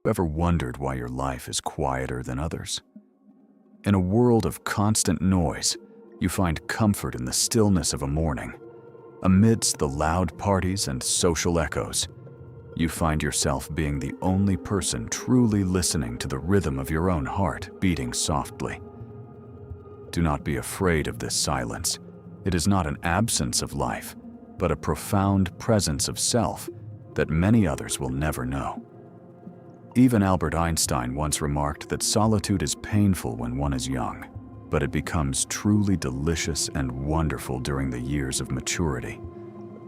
Ever wondered why your life is quieter than others? In a world of constant noise, you find comfort in the stillness of a morning. Amidst the loud parties and social echoes, you find yourself being the only person truly listening to the rhythm of your own heart beating softly. Do not be afraid of this silence. It is not an absence of life, but a profound presence of self that many others will never know. Even Albert Einstein once remarked that solitude is painful when one is young, but it becomes truly delicious and wonderful during the years of maturity.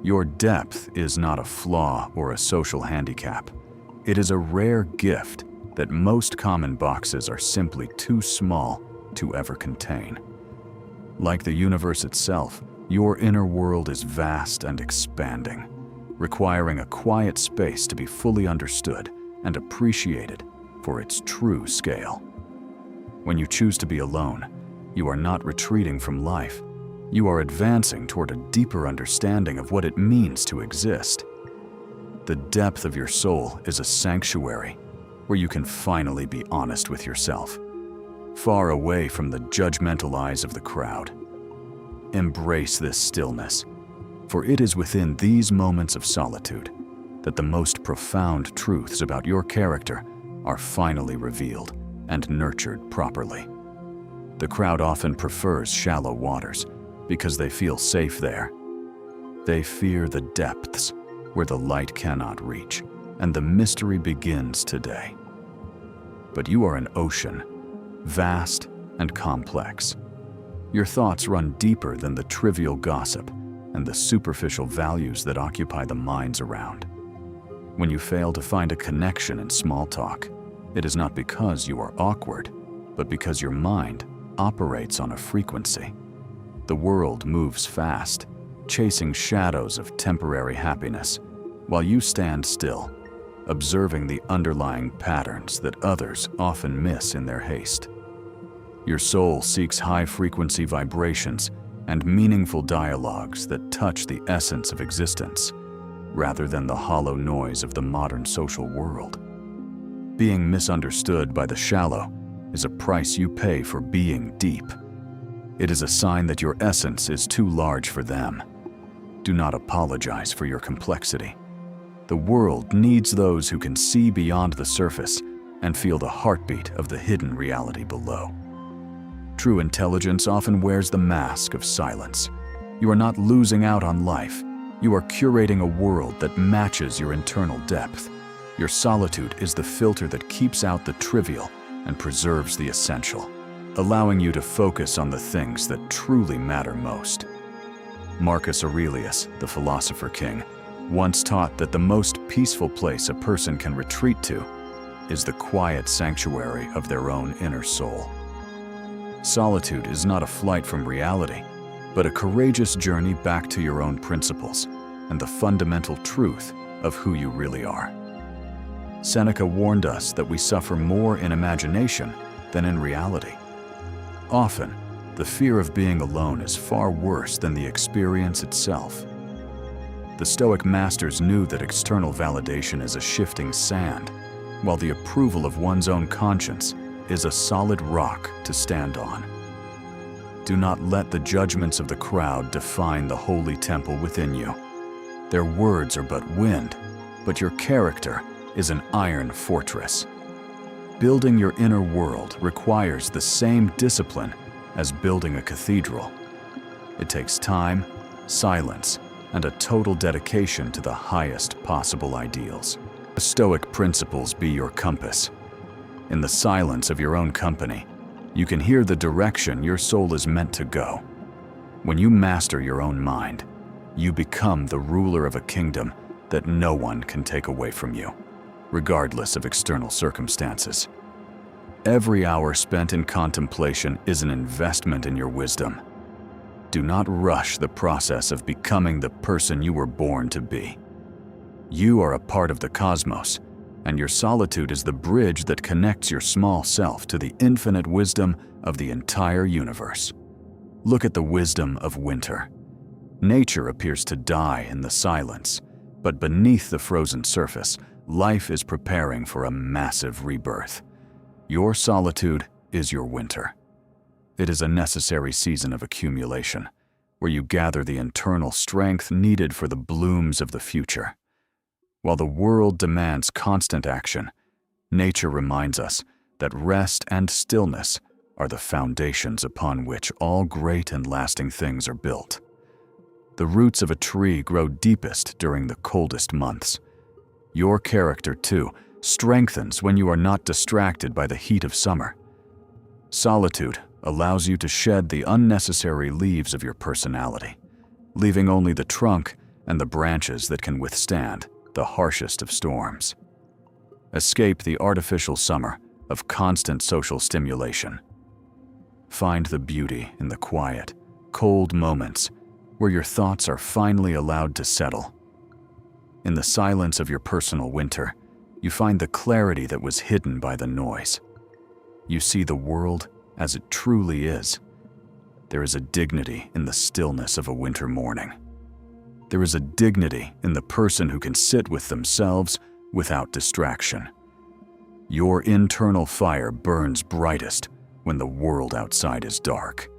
Your depth is not a flaw or a social handicap. It is a rare gift that most common boxes are simply too small to ever contain. Like the universe itself, your inner world is vast and expanding, requiring a quiet space to be fully understood and appreciated for its true scale. When you choose to be alone, you are not retreating from life. You are advancing toward a deeper understanding of what it means to exist. The depth of your soul is a sanctuary where you can finally be honest with yourself, far away from the judgmental eyes of the crowd. Embrace this stillness, for it is within these moments of solitude that the most profound truths about your character are finally revealed and nurtured properly. The crowd often prefers shallow waters because they feel safe there. They fear the depths where the light cannot reach, and the mystery begins today. But you are an ocean, vast and complex. Your thoughts run deeper than the trivial gossip and the superficial values that occupy the minds around. When you fail to find a connection in small talk, it is not because you are awkward, but because your mind operates on a frequency. The world moves fast, chasing shadows of temporary happiness, while you stand still, observing the underlying patterns that others often miss in their haste. Your soul seeks high-frequency vibrations and meaningful dialogues that touch the essence of existence, rather than the hollow noise of the modern social world. Being misunderstood by the shallow is a price you pay for being deep. It is a sign that your essence is too large for them. Do not apologize for your complexity. The world needs those who can see beyond the surface and feel the heartbeat of the hidden reality below. True intelligence often wears the mask of silence. You are not losing out on life. You are curating a world that matches your internal depth. Your solitude is the filter that keeps out the trivial and preserves the essential, allowing you to focus on the things that truly matter most. Marcus Aurelius, the philosopher king, once taught that the most peaceful place a person can retreat to is the quiet sanctuary of their own inner soul. Solitude is not a flight from reality, but a courageous journey back to your own principles and the fundamental truth of who you really are. Seneca warned us that we suffer more in imagination than in reality. Often, the fear of being alone is far worse than the experience itself. The Stoic masters knew that external validation is a shifting sand, while the approval of one's own conscience is a solid rock to stand on. Do not let the judgments of the crowd define the holy temple within you. Their words are but wind, but your character is an iron fortress. Building your inner world requires the same discipline as building a cathedral. It takes time, silence, and a total dedication to the highest possible ideals. The Stoic principles be your compass. In the silence of your own company, you can hear the direction your soul is meant to go. When you master your own mind, you become the ruler of a kingdom that no one can take away from you, regardless of external circumstances. Every hour spent in contemplation is an investment in your wisdom. Do not rush the process of becoming the person you were born to be. You are a part of the cosmos, and your solitude is the bridge that connects your small self to the infinite wisdom of the entire universe. Look at the wisdom of winter. Nature appears to die in the silence, but beneath the frozen surface Life is preparing for a massive rebirth. Your solitude is your winter. It is a necessary season of accumulation, where you gather the internal strength needed for the blooms of the future. While the world demands constant action, nature reminds us that rest and stillness are the foundations upon which all great and lasting things are built. The roots of a tree grow deepest during the coldest months. Your character, too, strengthens when you are not distracted by the heat of summer. Solitude allows you to shed the unnecessary leaves of your personality, leaving only the trunk and the branches that can withstand the harshest of storms. Escape the artificial summer of constant social stimulation. Find the beauty in the quiet, cold moments where your thoughts are finally allowed to settle. In the silence of your personal winter, you find the clarity that was hidden by the noise. You see the world as it truly is. There is a dignity in the stillness of a winter morning. There is a dignity in the person who can sit with themselves without distraction. Your internal fire burns brightest when the world outside is dark.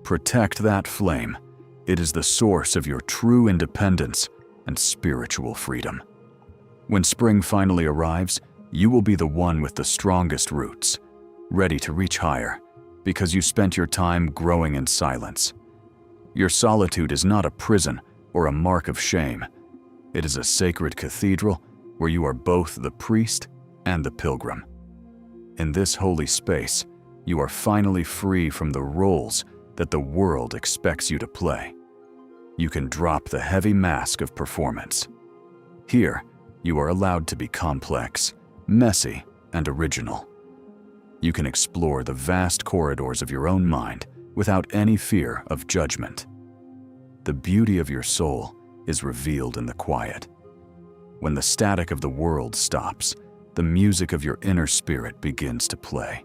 Protect that flame. It is the source of your true independence and spiritual freedom. When spring finally arrives, you will be the one with the strongest roots, ready to reach higher, because you spent your time growing in silence. Your solitude is not a prison or a mark of shame. It is a sacred cathedral where you are both the priest and the pilgrim. In this holy space, you are finally free from the roles that the world expects you to play. You can drop the heavy mask of performance. Here, you are allowed to be complex, messy, and original. You can explore the vast corridors of your own mind without any fear of judgment. The beauty of your soul is revealed in the quiet. When the static of the world stops, the music of your inner spirit begins to play.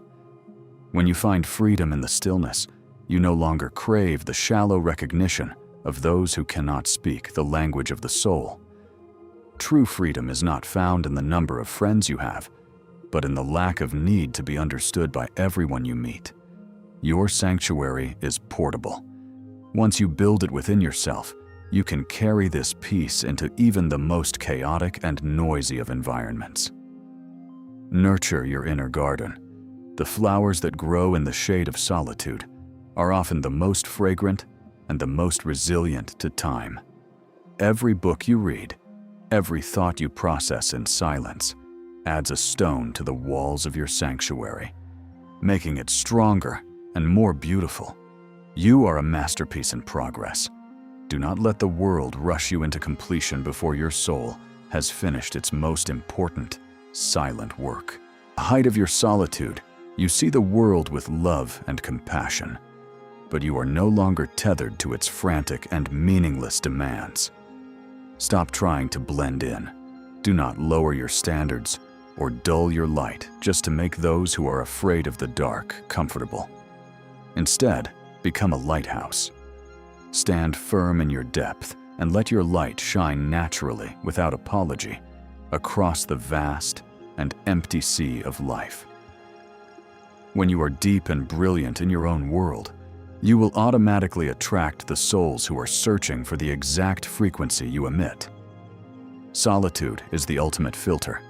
When you find freedom in the stillness, you no longer crave the shallow recognition of those who cannot speak the language of the soul. True freedom is not found in the number of friends you have, but in the lack of need to be understood by everyone you meet. Your sanctuary is portable. Once you build it within yourself, you can carry this peace into even the most chaotic and noisy of environments. Nurture your inner garden. The flowers that grow in the shade of solitude are often the most fragrant and the most resilient to time. Every book you read, every thought you process in silence, adds a stone to the walls of your sanctuary, making it stronger and more beautiful. You are a masterpiece in progress. Do not let the world rush you into completion before your soul has finished its most important, silent work. At the height of your solitude, you see the world with love and compassion, but you are no longer tethered to its frantic and meaningless demands. Stop trying to blend in. Do not lower your standards or dull your light just to make those who are afraid of the dark comfortable. Instead, become a lighthouse. Stand firm in your depth and let your light shine naturally without apology across the vast and empty sea of life. When you are deep and brilliant in your own world, you will automatically attract the souls who are searching for the exact frequency you emit. Solitude is the ultimate filter.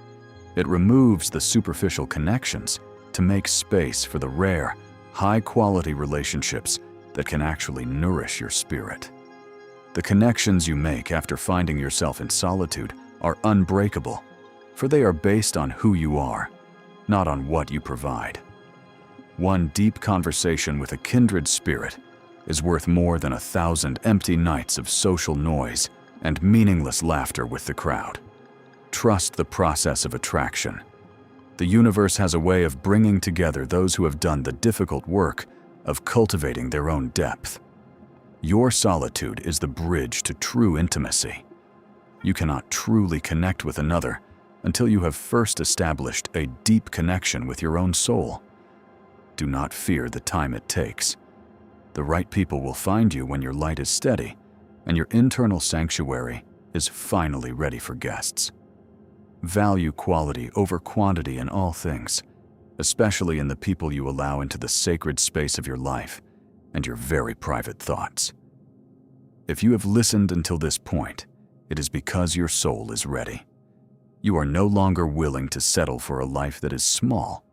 It removes the superficial connections to make space for the rare, high-quality relationships that can actually nourish your spirit. The connections you make after finding yourself in solitude are unbreakable, for they are based on who you are, not on what you provide. One deep conversation with a kindred spirit is worth more than 1,000 empty nights of social noise and meaningless laughter with the crowd. Trust the process of attraction. The universe has a way of bringing together those who have done the difficult work of cultivating their own depth. Your solitude is the bridge to true intimacy. You cannot truly connect with another until you have first established a deep connection with your own soul. Do not fear the time it takes. The right people will find you when your light is steady and your internal sanctuary is finally ready for guests. Value quality over quantity in all things, especially in the people you allow into the sacred space of your life and your very private thoughts. If you have listened until this point, it is because your soul is ready. You are no longer willing to settle for a life that is small.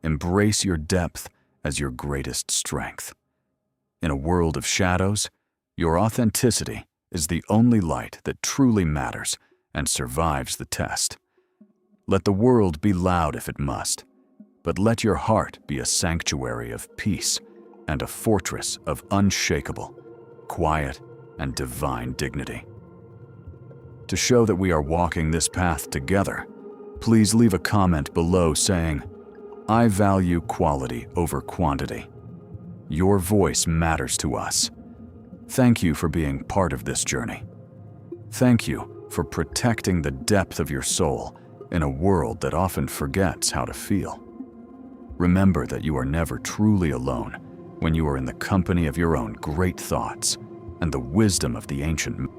Embrace your depth as your greatest strength. In a world of shadows, your authenticity is the only light that truly matters and survives the test. Let the world be loud if it must, but let your heart be a sanctuary of peace and a fortress of unshakable, quiet, and divine dignity. To show that we are walking this path together, please leave a comment below saying, "I value quality over quantity." Your voice matters to us. Thank you for being part of this journey. Thank you for protecting the depth of your soul in a world that often forgets how to feel. Remember that you are never truly alone when you are in the company of your own great thoughts and the wisdom of the ancient